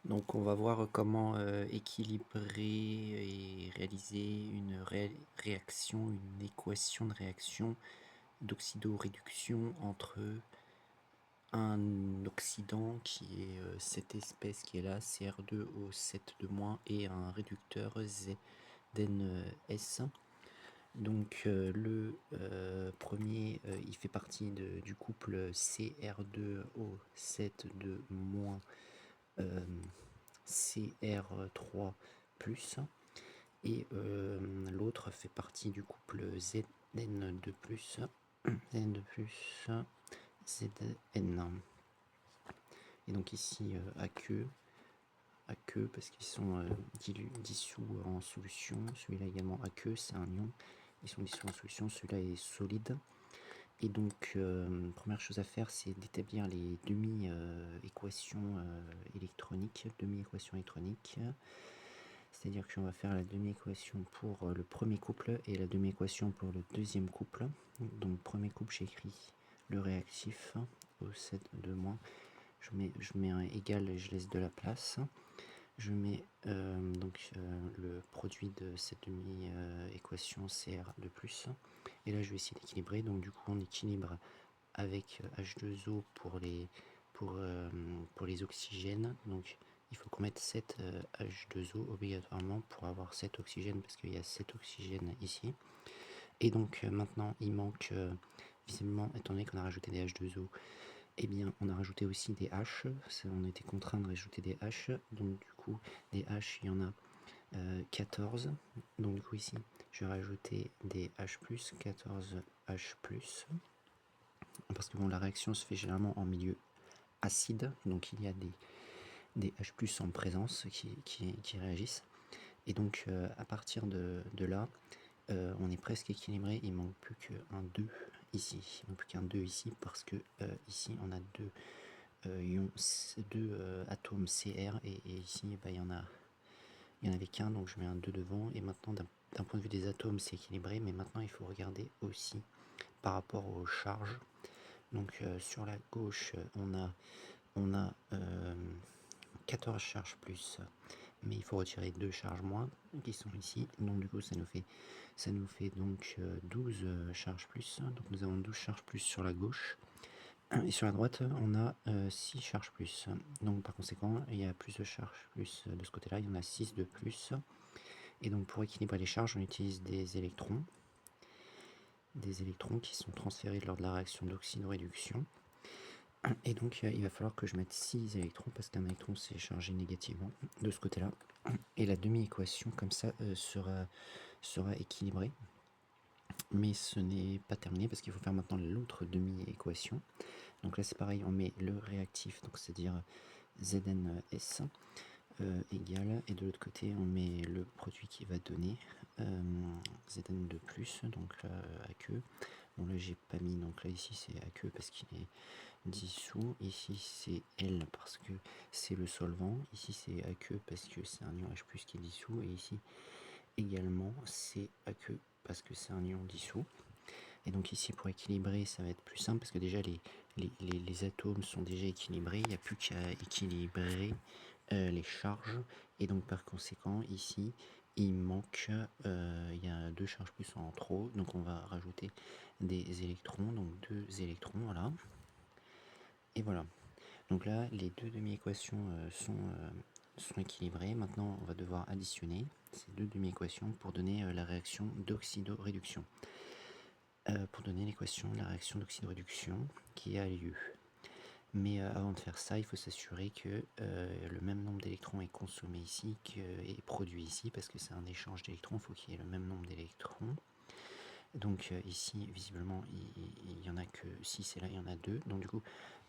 Donc on va voir comment équilibrer et réaliser une réaction, une équation de réaction d'oxydoréduction entre un oxydant qui est cette espèce qui est là, Cr2O7- et un réducteur ZnS. Donc le premier, il fait partie du couple Cr2O7- Cr3+, et l'autre fait partie du couple Zn2+, Zn2+, Zn. Et donc ici aqueux parce qu'ils sont dissous en solution. Celui-là également aqueux, c'est un ion. Ils sont dissous en solution, celui-là est solide. Et donc, première chose à faire, c'est d'établir les demi-équations électroniques. C'est-à-dire qu'on va faire la demi-équation pour le premier couple et la demi-équation pour le deuxième couple. Donc, premier couple, j'écris le réactif, O7-. Je mets un égal et je laisse de la place. Je mets le produit de cette demi-équation Cr2+. Et là, je vais essayer d'équilibrer. Donc, du coup, on équilibre avec H2O pour les oxygènes. Donc, il faut qu'on mette 7 H2O obligatoirement pour avoir 7 oxygènes parce qu'il y a 7 oxygènes ici. Et donc, maintenant, il manque, visiblement, étant donné qu'on a rajouté des H2O, eh bien, on a rajouté aussi des H. On a été contraint de rajouter des H. Donc, du coup, des H, il y en a 14. Donc, du coup, ici, je vais rajouter des H+, 14 H+. Parce que bon, la réaction se fait généralement en milieu acide. Donc, il y a des H+, en présence qui réagissent. Et donc, à partir de là, on est presque équilibré. Il manque plus qu'un 2 ici. Il manque plus qu'un 2 ici parce que ici, on a deux atomes Cr et ici bah, il y en avait qu'un, donc je mets un 2 devant. Et maintenant, d'un point de vue des atomes, c'est équilibré, mais maintenant il faut regarder aussi par rapport aux charges. Donc sur la gauche, on a 14 charges plus, mais il faut retirer 2 charges moins qui sont ici. Donc du coup, ça nous fait donc 12 charges plus. Donc nous avons 12 charges plus sur la gauche. Et sur la droite, on a 6 charges plus. Donc par conséquent, il y a plus de charges plus de ce côté-là, il y en a 6 de plus. Et donc pour équilibrer les charges, on utilise des électrons qui sont transférés lors de la réaction d'oxydoréduction. Et donc il va falloir que je mette 6 électrons, parce qu'un électron c'est chargé négativement de ce côté-là. Et la demi-équation comme ça sera équilibrée. Mais ce n'est pas terminé, parce qu'il faut faire maintenant l'autre demi-équation. Donc là c'est pareil, on met le réactif, donc c'est-à-dire ZnS égale, et de l'autre côté on met le produit qui va donner Zn2+, donc aqueux. Bon là j'ai pas mis, donc là ici c'est aqueux parce qu'il est dissous, ici c'est L parce que c'est le solvant, ici c'est aqueux parce que c'est un ion H+, qui est dissous, et ici également c'est aqueux parce que c'est un ion dissous. Et donc ici pour équilibrer ça va être plus simple parce que déjà les atomes sont déjà équilibrés, il n'y a plus qu'à équilibrer les charges, et donc par conséquent ici il manque, il y a 2 charges plus en trop, donc on va rajouter des électrons, donc 2 électrons, voilà. Et voilà, donc là les deux demi-équations sont équilibrées. Maintenant on va devoir additionner ces deux demi-équations pour donner la réaction d'oxydoréduction. Pour donner l'équation de la réaction d'oxydoréduction qui a lieu. Mais avant de faire ça, il faut s'assurer que le même nombre d'électrons est consommé ici et produit ici, parce que c'est un échange d'électrons, il faut qu'il y ait le même nombre d'électrons. Donc ici, visiblement, il n'y en a que 6 et là, il y en a 2. Donc du coup,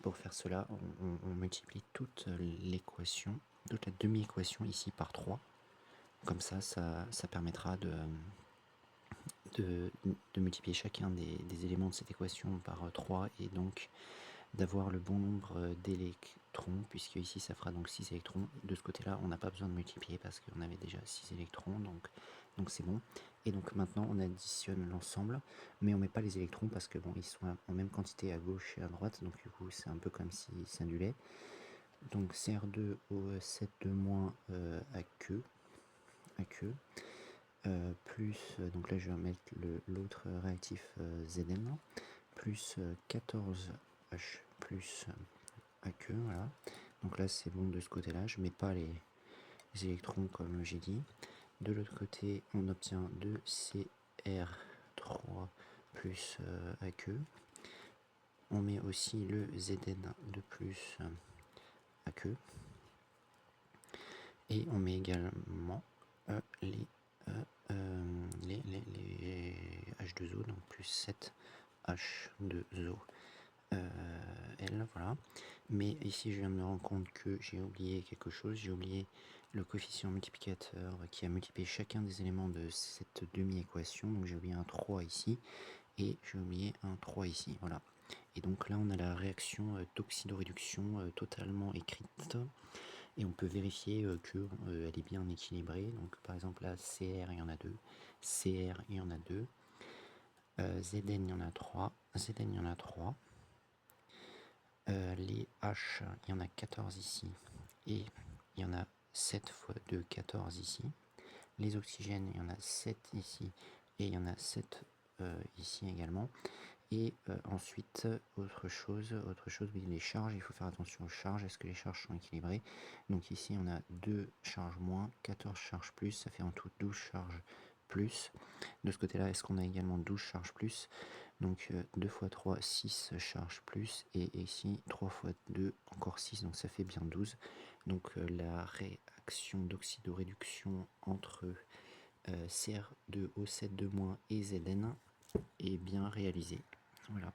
pour faire cela, on multiplie toute l'équation, toute la demi-équation ici par 3. Comme ça permettra de multiplier chacun des éléments de cette équation par 3 et donc d'avoir le bon nombre d'électrons, puisque ici ça fera donc 6 électrons. De ce côté-là, on n'a pas besoin de multiplier parce qu'on avait déjà 6 électrons, donc c'est bon. Et donc maintenant on additionne l'ensemble, mais on met pas les électrons parce que bon, ils sont en même quantité à gauche et à droite, donc du coup c'est un peu comme si ça annulait. Donc CR2O7 AQ, plus, donc là je vais mettre l'autre réactif Zn, plus 14H plus AQ, voilà. Donc là c'est bon de ce côté-là, je mets pas les électrons comme j'ai dit. De l'autre côté, on obtient 2Cr3 plus AQ. On met aussi le Zn de plus AQ. Et on met également les H2O, donc plus 7H2O. L, voilà. Mais ici, je viens de me rendre compte que j'ai oublié quelque chose. J'ai oublié le coefficient multiplicateur qui a multiplié chacun des éléments de cette demi-équation. Donc j'ai oublié un 3 ici et j'ai oublié un 3 ici. Voilà. Et donc là, on a la réaction d'oxydoréduction totalement écrite. Et on peut vérifier qu'elle est bien équilibrée. Donc par exemple là, CR, il y en a 2. CR, il y en a 2. Zn, il y en a 3. Zn, il y en a 3. Les H, il y en a 14 ici, et il y en a 7 fois 2, 14 ici. Les oxygènes, il y en a 7 ici, et il y en a 7 ici également. Et ensuite, autre chose, oui, les charges, il faut faire attention aux charges, est-ce que les charges sont équilibrées? Donc ici, on a 2 charges moins, 14 charges plus, ça fait en tout 12 charges plus. De ce côté-là, est-ce qu'on a également 12 charges plus? Donc 2 fois 3, 6 charges plus, et ici 3 fois 2, encore 6, donc ça fait bien 12. Donc la réaction d'oxydoréduction entre CR2O7 et Zn est bien réalisée. Voilà.